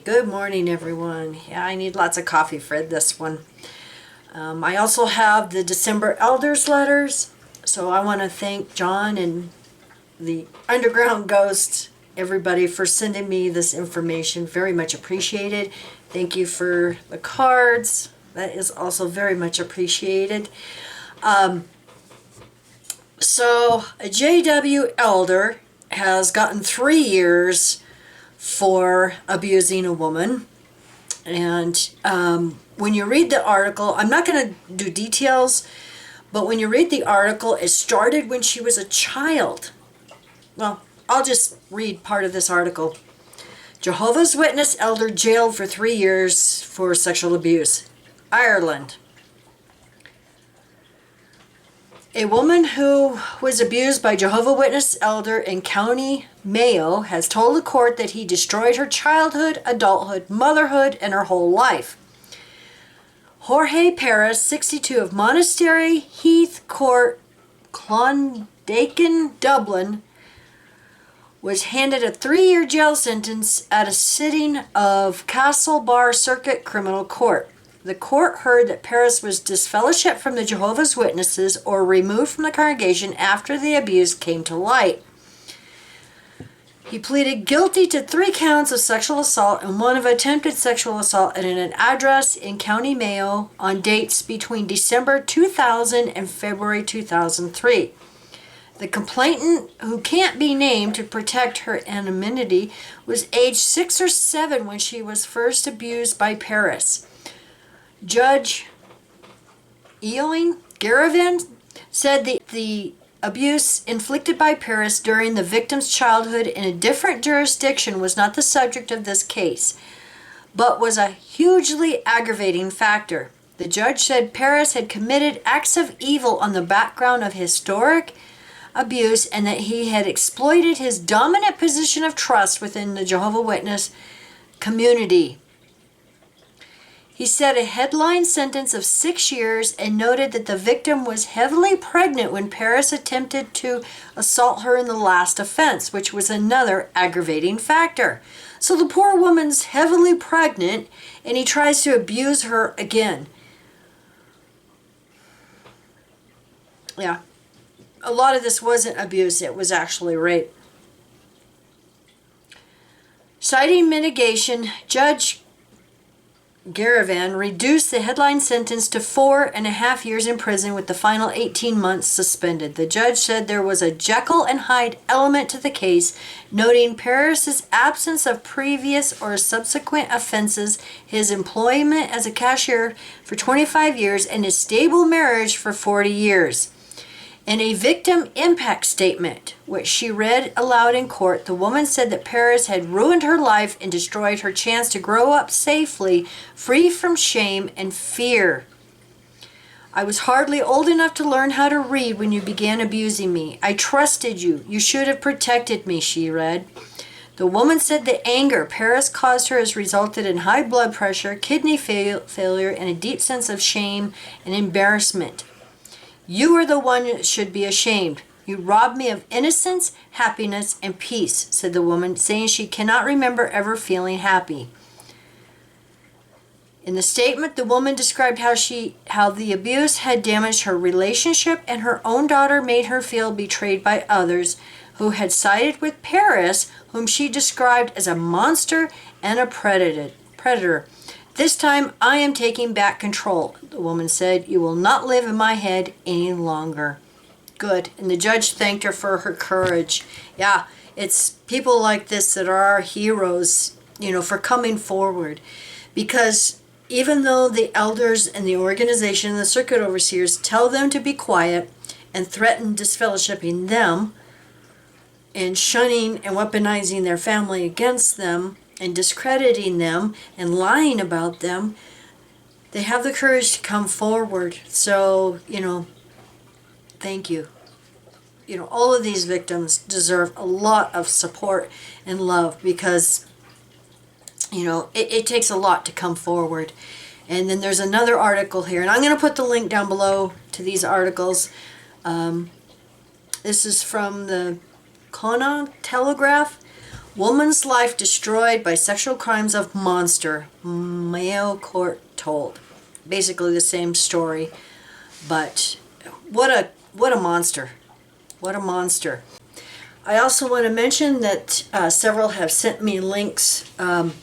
Good morning, everyone. Yeah, I need lots of coffee for this one. I also have the December Elders letters, so I want to thank John and the Underground Ghost, everybody, for sending me this information. Very much appreciated. Thank you for the cards. That is also very much appreciated. So a JW Elder has gotten 3 years for abusing a woman. And when you read the article, I'm not going to do details, but when you read the article, it started when she was a child. Well, I'll just read part of this article. Jehovah's Witness elder jailed for 3 years for sexual abuse. Ireland. A woman who was abused by Jehovah's Witness elder in County Mayo has told the court that he destroyed her childhood, adulthood, motherhood, and her whole life. Jorge Perez, 62, of Monastery Heath Court, Clondalkin, Dublin, was handed a 3-year jail sentence at a sitting of Castlebar Circuit Criminal Court. The court heard that Perez was disfellowshipped from the Jehovah's Witnesses or removed from the congregation after the abuse came to light. He pleaded guilty to 3 counts of sexual assault and 1 of attempted sexual assault at an address in County Mayo on dates between December 2000 and February 2003. The complainant, who can't be named to protect her anonymity, was aged 6 or 7 when she was first abused by Perez. Judge Eoin Garavan said the abuse inflicted by Perez during the victim's childhood in a different jurisdiction was not the subject of this case, but was a hugely aggravating factor. The judge said Perez had committed acts of evil on the background of historic abuse and that he had exploited his dominant position of trust within the Jehovah's Witness community. He set a headline sentence of 6 years and noted that the victim was heavily pregnant when Perez attempted to assault her in the last offense, which was another aggravating factor. So the poor woman's heavily pregnant and he tries to abuse her again. Yeah, a lot of this wasn't abuse, it was actually rape. Citing mitigation, Judge Garavan reduced the headline sentence to 4.5 years in prison with the final 18 months suspended. The judge said there was a Jekyll and Hyde element to the case, noting Perez's absence of previous or subsequent offenses, his employment as a cashier for 25 years, and his stable marriage for 40 years. In a victim impact statement, which she read aloud in court, the woman said that Perez had ruined her life and destroyed her chance to grow up safely, free from shame and fear. I was hardly old enough to learn how to read when you began abusing me. I trusted you. You should have protected me, she read. The woman said the anger Perez caused her has resulted in high blood pressure, kidney failure, and a deep sense of shame and embarrassment. You are the one that should be ashamed. You robbed me of innocence, happiness, and peace, said the woman, saying she cannot remember ever feeling happy. In the statement, the woman described how the abuse had damaged her relationship and her own daughter made her feel betrayed by others who had sided with Perez, whom she described as a monster and a predator. This time, I am taking back control, the woman said. You will not live in my head any longer. Good. And the judge thanked her for her courage. Yeah, it's people like this that are our heroes, for coming forward. Because even though the elders and the organization and the circuit overseers tell them to be quiet and threaten disfellowshipping them and shunning and weaponizing their family against them, and discrediting them and lying about them, they have the courage to come forward. So, thank you. All of these victims deserve a lot of support and love because, it takes a lot to come forward. And then there's another article here, and I'm going to put the link down below to these articles. This is from the Connaught Telegraph. Woman's life destroyed by sexual crimes of monster. Mayo court told. Basically the same story, but what a monster. What a monster. I also want to mention that several have sent me links. I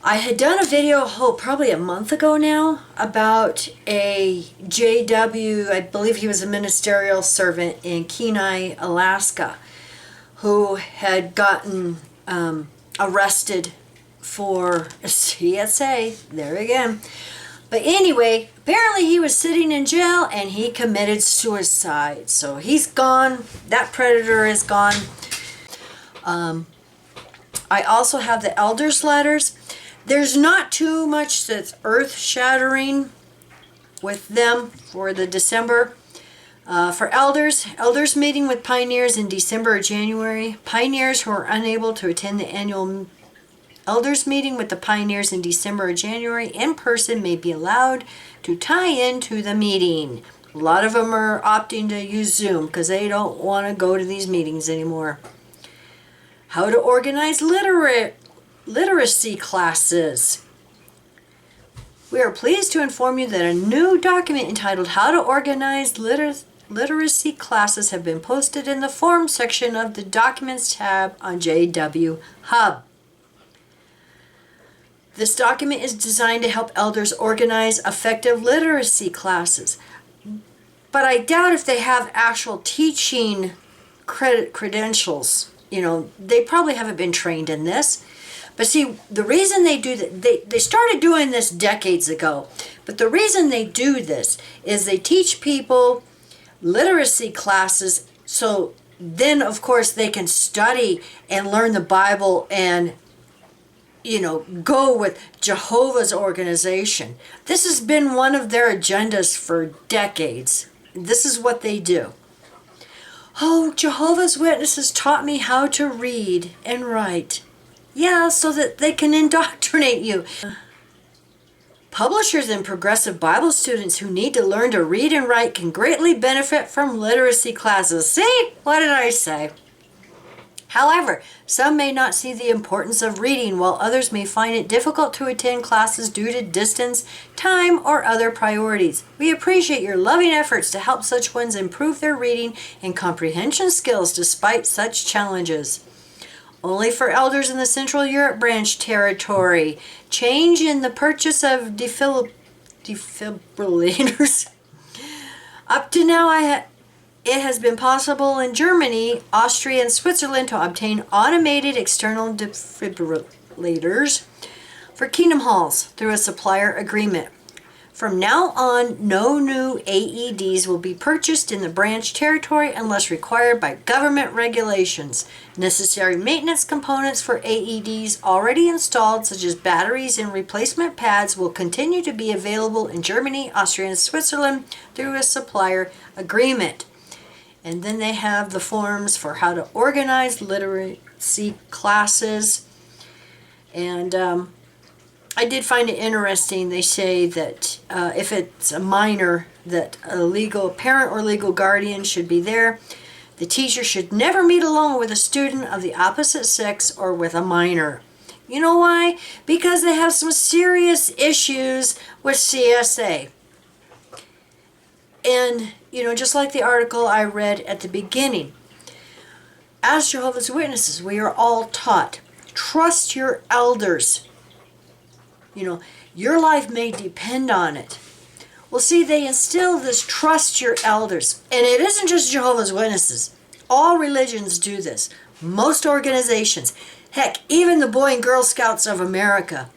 had done a video, probably a month ago now, about a JW, I believe he was a ministerial servant in Kenai, Alaska, who had gotten arrested for CSA, there again. But anyway, apparently he was sitting in jail and he committed suicide. So he's gone. That predator is gone. I also have the elders' letters. There's not too much that's earth-shattering with them for the December. For elders meeting with pioneers in December or January. Pioneers who are unable to attend the annual elders meeting with the pioneers in December or January in person may be allowed to tie into the meeting. A lot of them are opting to use Zoom because they don't want to go to these meetings anymore. How to organize literacy classes. We are pleased to inform you that a new document entitled How to Organize Literacy Classes have been posted in the Forms section of the Documents tab on JW Hub. This document is designed to help elders organize effective literacy classes. But I doubt if they have actual teaching credentials. You know, they probably haven't been trained in this. But see, the reason they do that, they started doing this decades ago. But the reason they do this is they teach people literacy classes so then, of course, they can study and learn the Bible and go with Jehovah's organization. This has been one of their agendas for decades. This is what they do. Oh, Jehovah's Witnesses taught me how to read and write. Yeah, so that they can indoctrinate you. Publishers and progressive Bible students who need to learn to read and write can greatly benefit from literacy classes. See? What did I say? However, some may not see the importance of reading, while others may find it difficult to attend classes due to distance, time, or other priorities. We appreciate your loving efforts to help such ones improve their reading and comprehension skills despite such challenges. Only for elders in the Central Europe Branch Territory. Change in the purchase of defibrillators. Up to now, it has been possible in Germany, Austria, and Switzerland to obtain automated external defibrillators for Kingdom Halls through a supplier agreement. From now on, no new AEDs will be purchased in the branch territory unless required by government regulations. Necessary maintenance components for AEDs already installed, such as batteries and replacement pads, will continue to be available in Germany, Austria, and Switzerland through a supplier agreement. And then they have the forms for how to organize literacy classes. And I did find it interesting. They say that if it's a minor, that a legal parent or legal guardian should be there. The teacher should never meet alone with a student of the opposite sex or with a minor. You know why? Because they have some serious issues with CSA. And, just like the article I read at the beginning, as Jehovah's Witnesses, we are all taught, trust your elders. Your life may depend on it. Well, see, they instill this trust your elders. And it isn't just Jehovah's Witnesses. All religions do this. Most organizations. Heck, even the Boy and Girl Scouts of America.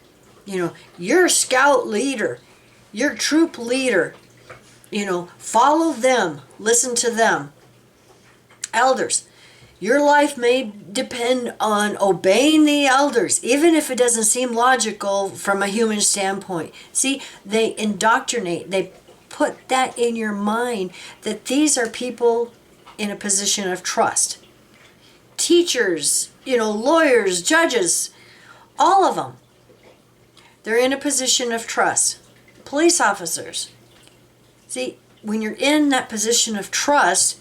Your scout leader, your troop leader, follow them, listen to them. Elders, your life may depend on obeying the elders, even if it doesn't seem logical from a human standpoint. See, they indoctrinate, they put that in your mind that these are people in a position of trust. Teachers, lawyers, judges, all of them, they're in a position of trust. Police officers. See, when you're in that position of trust,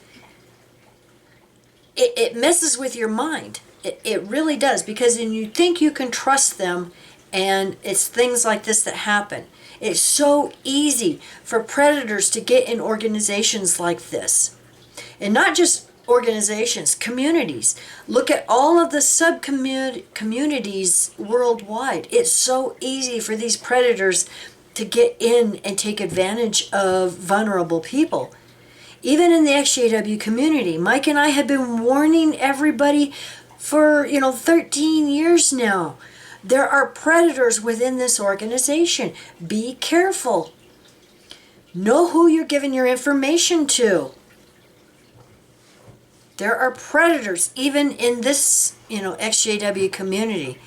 it messes with your mind. It really does, because then you think you can trust them, and it's things like this that happen. It's so easy for predators to get in organizations like this. And not just organizations, communities. Look at all of the communities worldwide. It's so easy for these predators to get in and take advantage of vulnerable people. Even in the XJW community, Mike and I have been warning everybody for 13 years now. There are predators within this organization. Be careful. Know who you're giving your information to. There are predators even in this XJW community.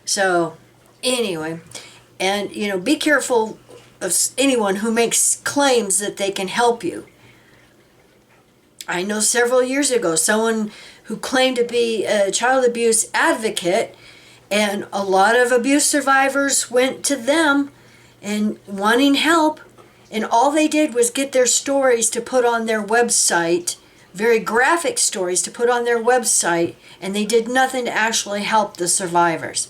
So anyway, and be careful of anyone who makes claims that they can help you. I know several years ago someone who claimed to be a child abuse advocate, and a lot of abuse survivors went to them and wanting help, and all they did was get their stories to put on their website, very graphic stories to put on their website, and they did nothing to actually help the survivors.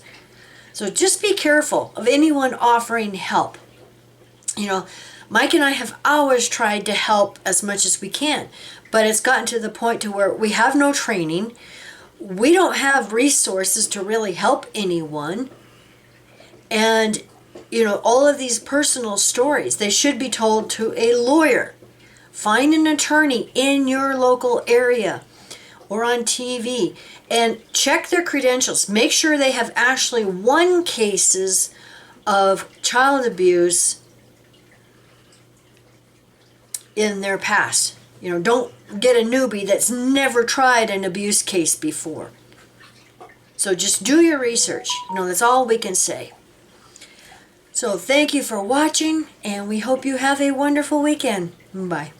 So just be careful of anyone offering help. Mike and I have always tried to help as much as we can, but it's gotten to the point to where we have no training. We don't have resources to really help anyone. And, all of these personal stories, they should be told to a lawyer. Find an attorney in your local area or on TV and check their credentials. Make sure they have actually won cases of child abuse in their past. Don't get a newbie that's never tried an abuse case before. So just do your research. That's all we can say. So thank you for watching, and we hope you have a wonderful weekend. Bye.